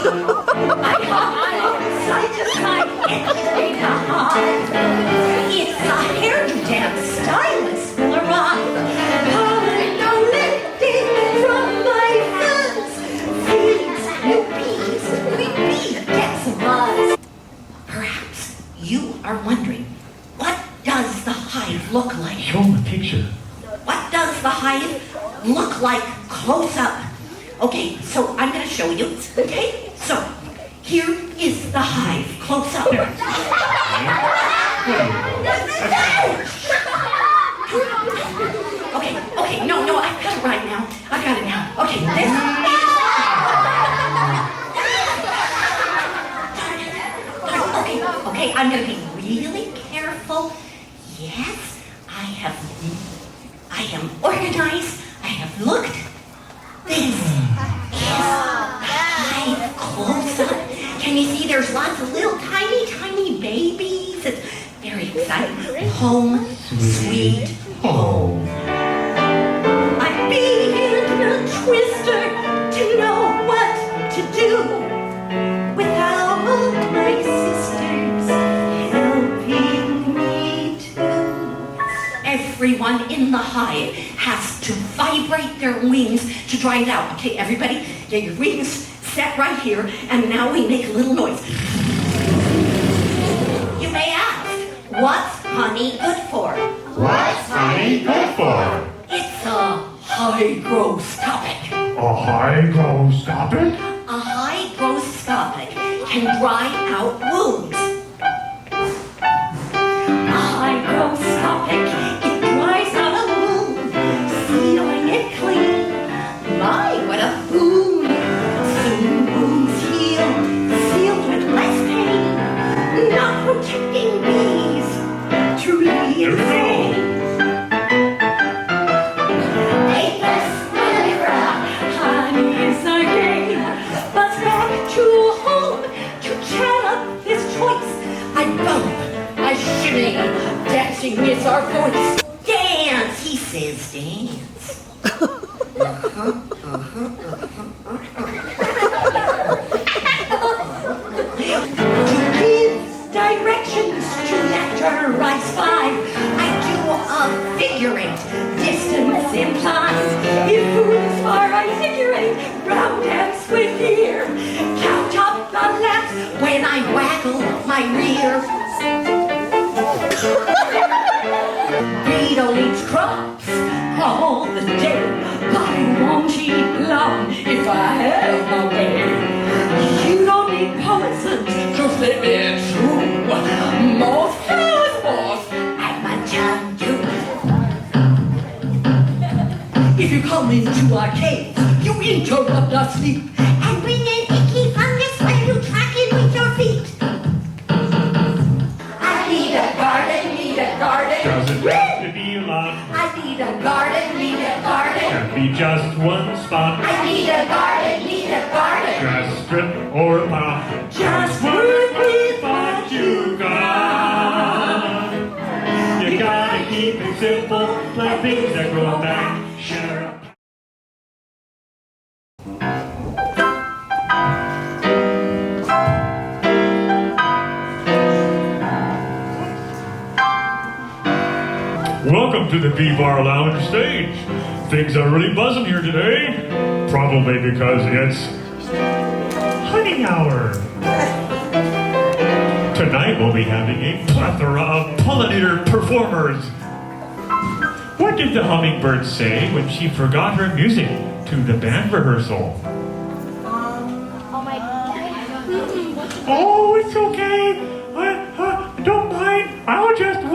I just find entering the hive. It's a hairdo dance stylist will arrive. Pollen collecting from my fans. Feeds, new bees, we bee get some buzz. Perhaps you are wondering, what does the hive look like? Show them a picture. What does the hive look like close up? Okay, so I'm going to show you. Okay, so here is the hive close up. Okay, no, I've got it right now. I've got it now. Okay, this is... Okay, I'm going to be really careful. Yes, I am organized. I have looked. This is hive close up. Can you see there's lots of little tiny babies? It's very exciting. Home, sweet home. I'm being a twister to know what to do without my sisters helping me too. Everyone in the hive has to vibrate their wings to dry it out. Okay, everybody, get your wings set right here, and now we make a little noise. You may ask, what's honey good for? What's honey good for? It's a hygroscopic. A hygroscopic? A hygroscopic can dry out wounds. A hygroscopic, it dries out a wound, sealing it clean. My, what a boon! Soon wounds heal, sealed with less pain. Not protecting bees, truly insane. Apis mellifera, honey is our game. But back to home to chat up his choice. I bump, I shimmy, dancing is our voice. Dance, he says, dance. To give directions to nectar I spy, I do a figure eight, distance implies. If food is far, I figure eight, round dance with ear. Count up the laps when I waggle my rear. Beetle eats crops all the day, but I won't eat long if I have my way. You don't need poison to flip it true. Most flowers forth at my time too. If you come into our cave, you interrupt our sleep and bring an icky fungus when you track it with your feet. I need a garden, need a garden. Doesn't have to be a lot. I need a garden, need a garden. Can be just one spot. I need a garden, need a garden. Grass strip or a pot. Just work with What you got. You gotta keep it simple, like things that grow back. Shut up. Welcome to the B-Bar Lounge stage. Things are really buzzing here today. Probably because it's honey hour. Tonight we'll be having a plethora of pollinator performers. What did the hummingbird say when she forgot her music to the band rehearsal? Oh, it's okay. Don't mind. I'll just